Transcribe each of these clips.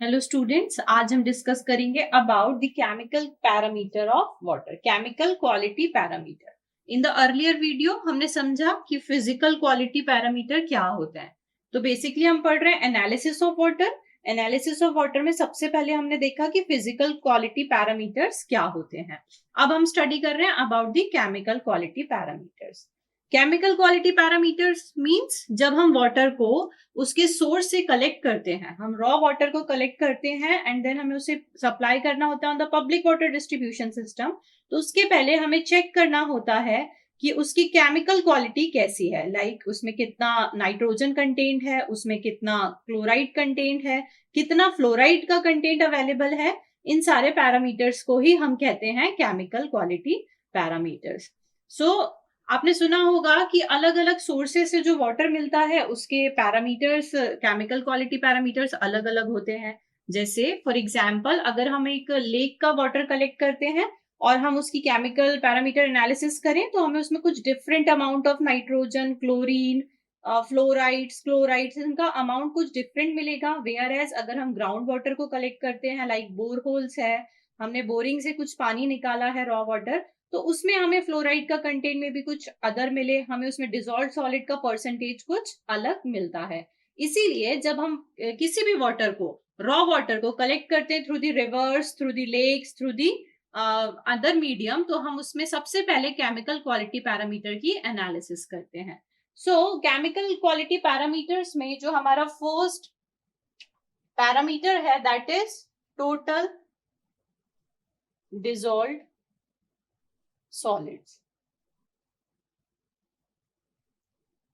Hello students, आज हम discuss करेंगे about the chemical parameter of water, chemical quality parameter. In the earlier video हमने समझा कि फिजिकल क्वालिटी पैरामीटर क्या होता है। तो बेसिकली हम पढ़ रहे हैं analysis of water. Analysis of water में सबसे पहले हमने देखा कि फिजिकल क्वालिटी पैरामीटर्स क्या होते हैं। अब हम स्टडी कर रहे हैं about the chemical quality parameters. Chemical quality parameters means जब हम वाटर को उसके सोर्स से कलेक्ट करते हैं, हम रॉ वाटर को कलेक्ट करते हैं एंड देन हमें उसे सप्लाई करना होता है on the public water distribution system. तो उसके पहले हमें चेक करना होता है कि उसकी केमिकल क्वालिटी कैसी है, लाइक उसमें कितना नाइट्रोजन कंटेंट है, उसमें कितना क्लोराइड कंटेंट है, कितना फ्लोराइड का कंटेंट अवेलेबल है। इन सारे पैरामीटर्स को ही हम कहते हैं केमिकल क्वालिटी पैरामीटर्स। सो आपने सुना होगा कि अलग अलग सोर्सेस से जो वाटर मिलता है उसके पैरामीटर्स, केमिकल क्वालिटी पैरामीटर्स अलग अलग होते हैं। जैसे फॉर एग्जांपल अगर हम एक लेक का वाटर कलेक्ट करते हैं और हम उसकी केमिकल पैरामीटर एनालिसिस करें तो हमें उसमें कुछ different amount of nitrogen, chlorine, fluorides, chlorides, इनका अमाउंट कुछ डिफरेंट मिलेगा। वेयर एज अगर हम ग्राउंड वाटर को कलेक्ट करते हैं, लाइक बोरहोल्स है, हमने बोरिंग से कुछ पानी निकाला है रॉ वाटर, तो उसमें हमें फ्लोराइड का कंटेंट में भी कुछ अदर मिले, हमें उसमें डिजॉल्व सॉलिड का परसेंटेज कुछ अलग मिलता है। इसीलिए जब हम किसी भी वाटर को, रॉ वाटर को कलेक्ट करते हैं through the rivers, through the lakes, through the other medium, तो हम उसमें सबसे पहले केमिकल क्वालिटी पैरामीटर की एनालिसिस करते हैं। सो केमिकल क्वालिटी पैरामीटर्स में जो हमारा फर्स्ट पैरामीटर है that is total dissolve solids.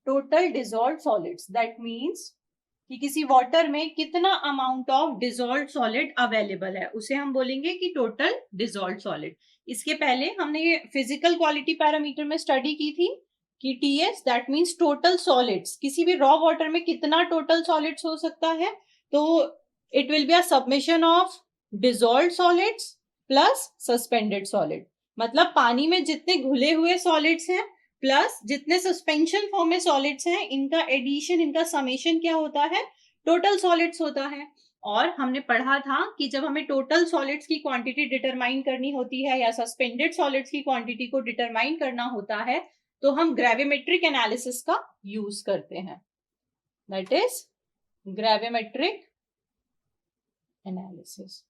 Total dissolve solids that means कि किसी वाटर में कितना amount of dissolve solid available है उसे हम बोलेंगे कि टोटल डिजॉल्व सॉलिड। इसके पहले हमने फिजिकल क्वालिटी पैरामीटर में स्टडी की थी कि TS that means total solids, किसी भी रॉ वाटर में कितना टोटल सॉलिड्स हो सकता है। तो it will be a submission of dissolve solids plus suspended solid, मतलब पानी में जितने घुले हुए सॉलिड्स हैं प्लस जितने सस्पेंशन फॉर्म में सॉलिड्स हैं, इनका एडिशन, इनका समेशन क्या होता है, टोटल सॉलिड्स होता है। और हमने पढ़ा था कि जब हमें टोटल सॉलिड्स की क्वांटिटी डिटरमाइन करनी होती है या सस्पेंडेड सॉलिड्स की क्वांटिटी को डिटरमाइन करना होता है तो हम ग्रेविमेट्रिक एनालिसिस का यूज करते हैं, दैट इज ग्रेविमेट्रिक एनालिसिस।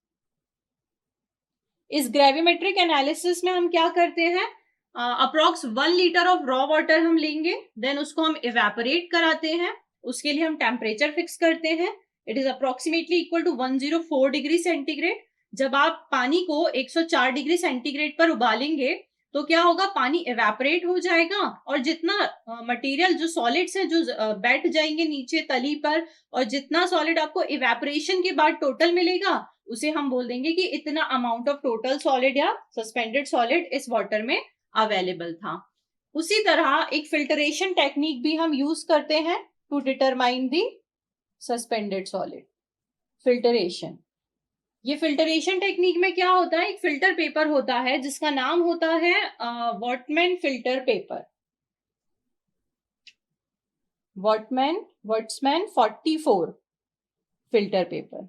इस ग्रेविमेट्रिक एनालिसिस में हम क्या करते हैं, approx 1 litre of raw water हम लेंगे, देन उसको हम इवेपोरेट कराते हैं। उसके लिए हम टेम्परेचर फिक्स करते हैं, it is approximately equal to 104 degree centigrade. जब आप पानी को 104 डिग्री सेंटीग्रेड पर उबालेंगे तो क्या होगा, पानी इवेपोरेट हो जाएगा और जितना मटेरियल, जो सॉलिड्स हैं जो बैठ जाएंगे नीचे तली पर, और जितना सॉलिड आपको इवेपोरेशन के बाद टोटल मिलेगा उसे हम बोल देंगे कि इतना अमाउंट ऑफ टोटल सॉलिड या सस्पेंडेड सॉलिड इस वाटर में अवेलेबल था। उसी तरह एक फिल्टरेशन टेक्निक भी हम यूज करते हैं to determine the suspended solid, filtration. ये फिल्टरेशन टेक्निक में क्या होता है, एक फिल्टर पेपर होता है जिसका नाम होता है वॉटमैन फिल्टर पेपर, वर्ट्समैन 44 फिल्टर पेपर।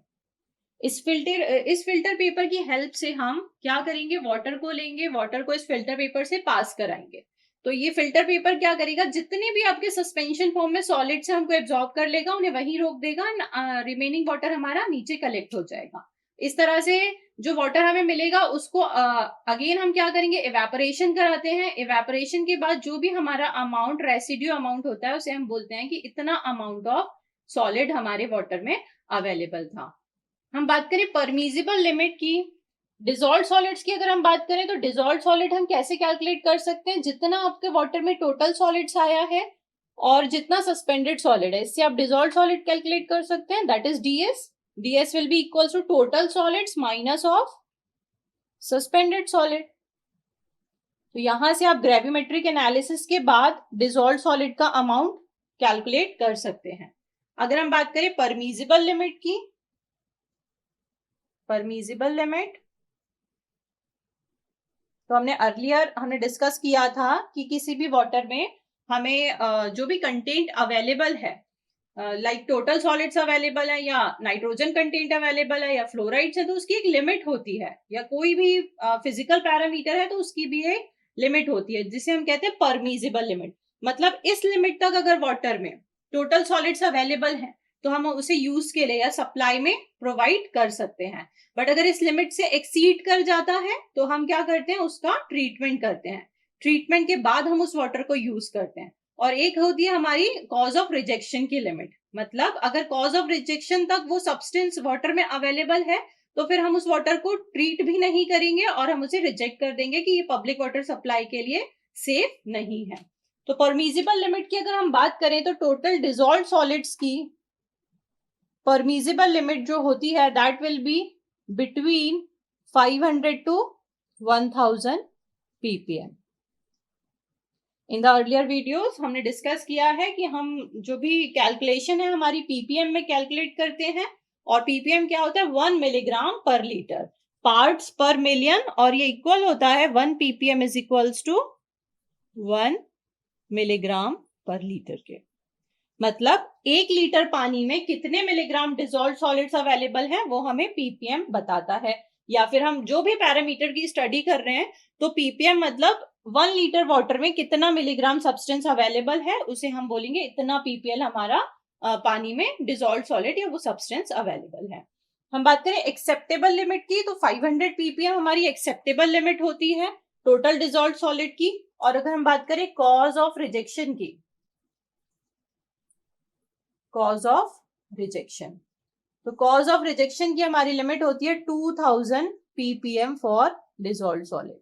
इस फिल्टर पेपर की हेल्प से हम क्या करेंगे, वाटर को लेंगे, वाटर को इस फिल्टर पेपर से पास कराएंगे। तो ये फिल्टर पेपर क्या करेगा, जितने भी आपके सस्पेंशन फॉर्म में सॉलिड्स हैं हमको एब्जॉर्ब कर लेगा, उन्हें वहीं रोक देगा, रिमेनिंग वाटर हमारा नीचे कलेक्ट हो जाएगा। इस तरह से जो वाटर हमें मिलेगा उसको अगेन हम क्या करेंगे, इवेपोरेशन कराते हैं। इवेपोरेशन के बाद जो भी हमारा अमाउंट, रेसिड्यू अमाउंट होता है, उसे हम बोलते हैं कि इतना अमाउंट ऑफ सॉलिड हमारे वाटर में अवेलेबल था। हम बात करें परमिजिबल लिमिट की, डिजॉल्व सॉलिड्स की अगर हम बात करें तो डिजॉल्व सॉलिड हम कैसे कैलकुलेट कर सकते हैं, जितना आपके वाटर में टोटल सॉलिड्स आया है और जितना सस्पेंडेड सॉलिड है, इससे आप डिजॉल्व सॉलिड कैलकुलेट कर सकते हैं, that is DS. DS will be equal to total solids minus of suspended solid. तो यहां से आप ग्रेविमेट्रिक एनालिसिस के बाद डिजॉल्व सॉलिड का अमाउंट कैलकुलेट कर सकते हैं। अगर हम बात करें परमिजिबल लिमिट की, परमिजिबल लिमिट तो हमने डिस्कस किया था कि किसी भी वाटर में हमें जो भी कंटेंट अवेलेबल है लाइक टोटल सॉलिड्स अवेलेबल है या नाइट्रोजन कंटेंट अवेलेबल है या फ्लोराइड्स है, तो उसकी एक लिमिट होती है, या कोई भी फिजिकल पैरामीटर है तो उसकी भी एक लिमिट होती है जिसे हम कहते हैं परमिजिबल लिमिट। मतलब इस लिमिट तक अगर वाटर में टोटल सॉलिड्स अवेलेबल है तो हम उसे यूज के लिए या सप्लाई में प्रोवाइड कर सकते हैं। बट अगर इस लिमिट से एक्सीड कर जाता है तो हम क्या करते हैं, उसका ट्रीटमेंट करते हैं। ट्रीटमेंट के बाद हम उस वाटर को यूज करते हैं। और एक होती है हमारी कॉज ऑफ रिजेक्शन की लिमिट। मतलब अगर कॉज ऑफ रिजेक्शन तक वो सब्सटेंस वाटर में अवेलेबल है तो फिर हम उस वाटर को ट्रीट भी नहीं करेंगे और हम उसे रिजेक्ट कर देंगे कि ये पब्लिक वाटर सप्लाई के लिए सेफ नहीं है। तो परमिजिबल लिमिट की अगर हम बात करें तो टोटल डिजॉल्व सॉलिड्स की परमिजिबल लिमिट जो होती है that will be between 500 to 1000 ppm। In the earlier videos हमने डिस्कस किया है कि हम जो भी कैलकुलेशन है हमारी पीपीएम में कैलकुलेट करते हैं, और पीपीएम क्या होता है, 1 मिलीग्राम पर लीटर, पार्ट्स पर मिलियन, और ये इक्वल होता है 1 ppm is equals to 1 milligram per litre के। मतलब 1 लीटर पानी में कितने मिलीग्राम डिसॉल्व सॉलिड्स अवेलेबल हैं वो हमें पीपीएम बताता है। या फिर हम जो भी पैरामीटर की स्टडी कर रहे हैं तो पीपीएम मतलब 1 लीटर वाटर में कितना मिलीग्राम सब्सटेंस अवेलेबल है उसे हम बोलेंगे इतना पीपीएल हमारा पानी में डिसॉल्व सॉलिड या वो सब्सटेंस अवेलेबल है। हम बात करें एक्सेप्टेबल लिमिट की तो 500 ppm हमारी एक्सेप्टेबल लिमिट होती है टोटल डिसॉल्व सॉलिड की। और अगर हम बात करें कॉज ऑफ रिजेक्शन की, कॉज ऑफ रिजेक्शन, तो कॉज ऑफ रिजेक्शन की हमारी लिमिट होती है 2000 ppm for dissolve solid.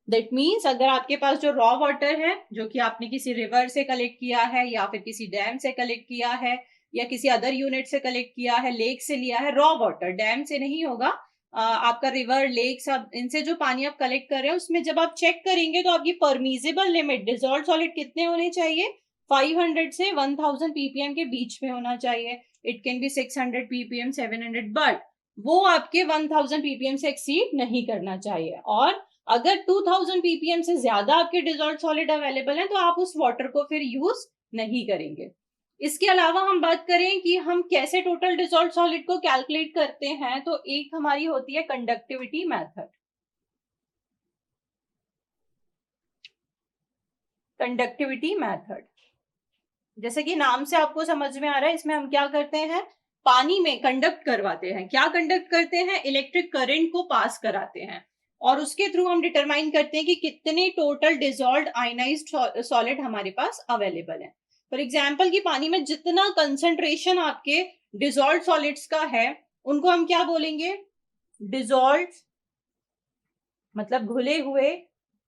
That means अगर आपके पास जो रॉ वाटर है जो कि आपने किसी रिवर से कलेक्ट किया है या फिर किसी डैम से कलेक्ट किया है या किसी अदर यूनिट से कलेक्ट किया है, लेक से लिया है, रॉ वाटर डैम से नहीं होगा, आपका रिवर लेक सब इनसे जो पानी आप कलेक्ट कर रहे हैं उसमें जब आप चेक करेंगे तो आपकी परमिजिबल लिमिट डिसॉल्व सॉलिड कितने होने चाहिए, 500 से 1000 ppm के बीच में होना चाहिए। It can be 600 ppm 700, but वो आपके 1000 ppm से एक्सीड नहीं करना चाहिए। और अगर 2000 ppm से ज्यादा आपके डिसॉल्व सॉलिड अवेलेबल है तो आप उस वाटर को फिर यूज नहीं करेंगे। इसके अलावा हम बात करें कि हम कैसे टोटल डिसॉल्व सॉलिड को कैलकुलेट करते हैं, तो एक हमारी होती है कंडक्टिविटी मेथड। कंडक्टिविटी मेथड जैसे कि नाम से आपको समझ में आ रहा है, इसमें हम क्या करते हैं, पानी में कंडक्ट करवाते हैं। क्या कंडक्ट करते हैं, इलेक्ट्रिक करंट को पास कराते हैं और उसके थ्रू हम डिटरमाइन करते हैं कि कितने टोटल डिसॉल्व्ड आयनाइज्ड सॉलिड हमारे पास अवेलेबल है। फॉर एग्जांपल कि पानी में जितना कंसंट्रेशन आपके डिसॉल्व्ड सॉलिड्स का है उनको हम क्या बोलेंगे, डिसॉल्व्ड मतलब घुले हुए,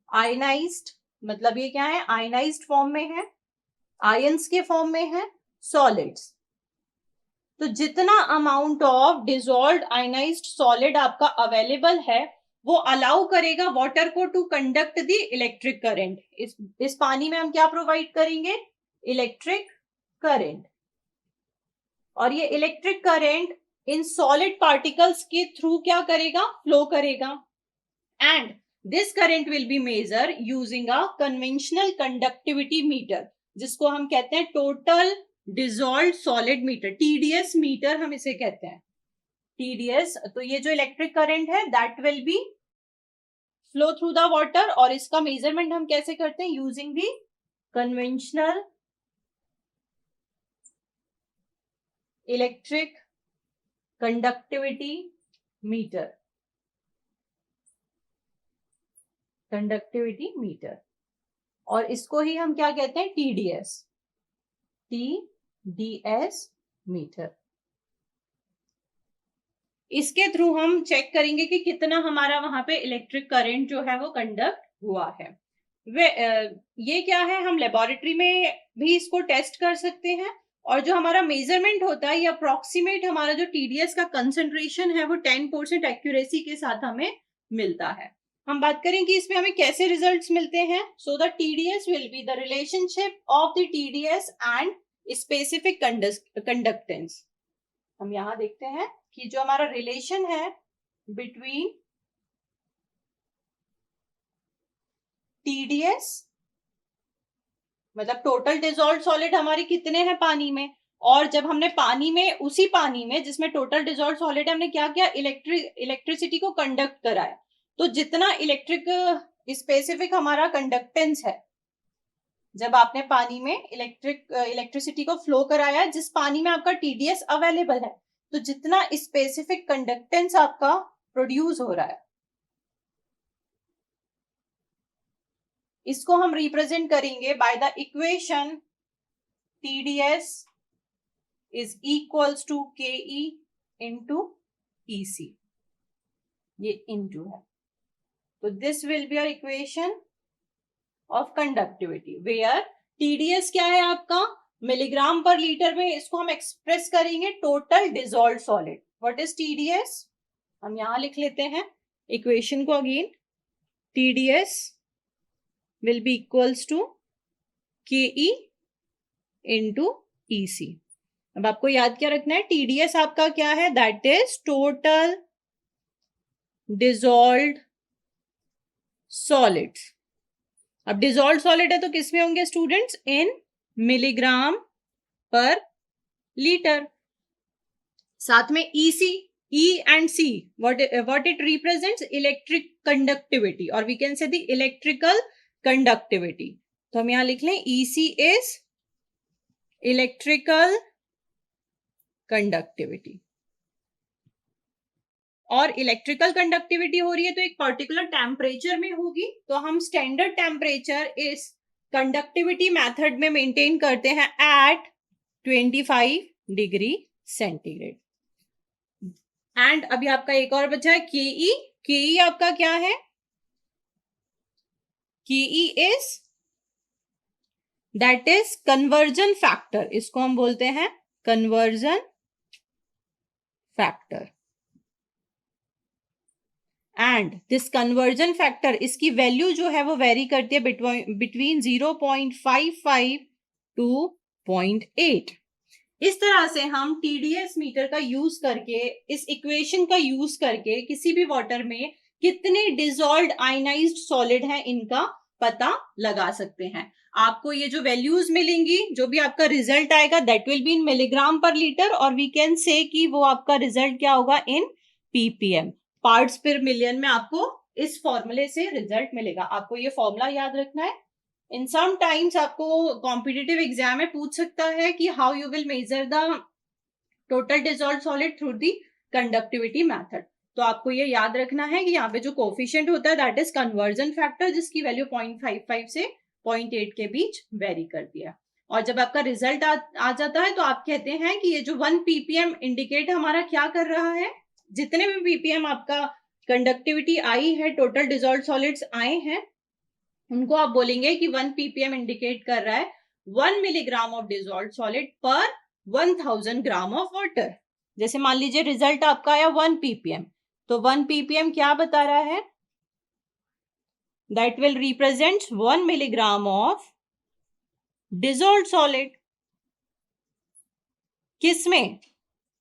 आयनाइज्ड मतलब ये क्या है, आयनाइज्ड फॉर्म में है, आयंस के फॉर्म में है, सॉलिड्स। तो जितना amount of dissolved ionised solid आपका अवेलेबल है वो अलाउ करेगा वाटर को to conduct the electric current. इस पानी में हम क्या प्रोवाइड करेंगे, इलेक्ट्रिक करंट। और ये इलेक्ट्रिक करंट इन सॉलिड पार्टिकल्स के थ्रू क्या करेगा, फ्लो करेगा। And this current will be measure using a conventional conductivity meter, जिसको हम कहते हैं total dissolved solid meter, TDS meter हम इसे कहते हैं, टीडीएस। तो ये जो इलेक्ट्रिक करंट है that will be flow through the water, और इसका मेजरमेंट हम कैसे करते हैं, using the conventional electric conductivity meter, conductivity meter. और इसको ही हम क्या कहते हैं, टीडीएस, टीडीएस मीटर। इसके थ्रू हम चेक करेंगे कि कितना हमारा वहां पे इलेक्ट्रिक करंट जो है वो कंडक्ट हुआ है। ये क्या है, हम लेबोरेटरी में भी इसको टेस्ट कर सकते हैं, और जो हमारा मेजरमेंट होता है या अप्रोक्सीमेट हमारा जो टीडीएस का कंसेंट्रेशन है वो 10% एक्यूरेसी के साथ हमें मिलता है। हम बात करें कि इसमें हमें कैसे रिजल्ट्स मिलते हैं, so the TDS will be the relationship of the TDS and specific conductance. हम यहां देखते हैं कि जो हमारा रिलेशन है बिटवीन टीडीएस मतलब टोटल डिसॉल्व्ड सॉलिड हमारे कितने हैं पानी में, और जब हमने पानी में, उसी पानी में जिसमें टोटल डिजॉल्व सॉलिड है, हमने क्या किया, इलेक्ट्रिसिटी को कंडक्ट कराया। तो जितना इलेक्ट्रिक स्पेसिफिक हमारा कंडक्टेंस है, जब आपने पानी में इलेक्ट्रिसिटी को फ्लो कराया, जिस पानी में आपका टीडीएस अवेलेबल है, तो जितना स्पेसिफिक कंडक्टेंस आपका प्रोड्यूस हो रहा है, इसको हम रिप्रेजेंट करेंगे by the equation TDS is equals to KE into EC. ये into है, तो this will be our equation of conductivity where TDS क्या है आपका, मिलीग्राम पर लीटर में, इसको हम एक्सप्रेस करेंगे total dissolve solid. What is TDS, हम यहां लिख लेते हैं इक्वेशन को again, TDS will be equals to KE into EC। अब आपको याद क्या रखना है, TDS आपका क्या है, that is total dissolved solids. अब डिजॉल्व्ड सॉलिड है तो किस में होंगे स्टूडेंट्स, इन मिलीग्राम पर लीटर। साथ में EC, E and C, what it represents, electric conductivity, or we can say the electrical conductivity। तो हम यहां लिख लें EC is electrical conductivity। और इलेक्ट्रिकल कंडक्टिविटी हो रही है तो एक पर्टिकुलर टेम्परेचर में होगी, तो हम स्टैंडर्ड टेम्परेचर इस कंडक्टिविटी मेथड में मेंटेन करते हैं एट 25 डिग्री सेंटीग्रेड। एंड अभी आपका एक और बचा है KE। KE आपका क्या है, KE is, that is conversion factor, इसको हम बोलते हैं conversion factor. And this conversion factor, इसकी वैल्यू जो है वो वेरी करती है बिटवीन 0.55 टू 0.8। इस तरह से हम TDS मीटर का यूज करके, इस इक्वेशन का यूज करके किसी भी वाटर में कितने डिजॉल्व्ड आयनाइज्ड सॉलिड हैं इनका पता लगा सकते हैं। आपको ये जो वैल्यूज मिलेंगी, जो भी आपका रिजल्ट आएगा, that will be in milligram per litre, और वी कैन से कि वो आपका रिजल्ट क्या होगा इन PPM, पार्ट्स पर मिलियन में आपको इस फॉर्मूले से रिजल्ट मिलेगा। आपको ये फॉर्मूला याद रखना है। इन सम टाइम्स आपको कॉम्पिटिटिव एग्जाम में पूछ सकता है कि how you will measure the total dissolved solid through the conductivity method. तो आपको ये याद रखना है कि यहाँ पे जो कोफिशिएंट होता है दैट इज कन्वर्जन फैक्टर, जिसकी वैल्यू 0.55 से 0.8 के बीच वेरी करती है। और जब आपका रिजल्ट आ जाता है तो आप कहते हैं कि ये जो 1 ppm इंडिकेट हमारा क्या कर रहा है, जितने भी ppm आपका कंडक्टिविटी आई है, टोटल डिजॉल्व्ड सॉलिड्स आए हैं, उनको आप बोलेंगे कि 1 ppm इंडिकेट कर रहा है 1 मिलीग्राम ऑफ डिजॉल्व्ड सॉलिड पर 1000 ग्राम ऑफ वाटर। जैसे मान लीजिए रिजल्ट आपका आया 1 ppm, तो 1 ppm क्या बता रहा है, that will represent 1 milligram of dissolved solid. किस में,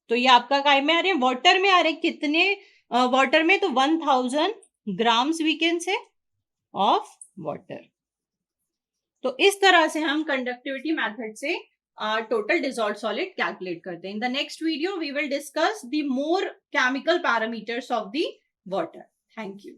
तो ये आपका काय में आ रहे हैं, वाटर में आ रहे हैं। कितने वाटर में, तो 1000 grams we can say of water. तो इस तरह से हम कंडक्टिविटी मेथड से टोटल डिजॉल्व्ड सॉलिड कैलकुलेट करते हैं। In the next video we will discuss the more chemical parameters of the water. Thank you.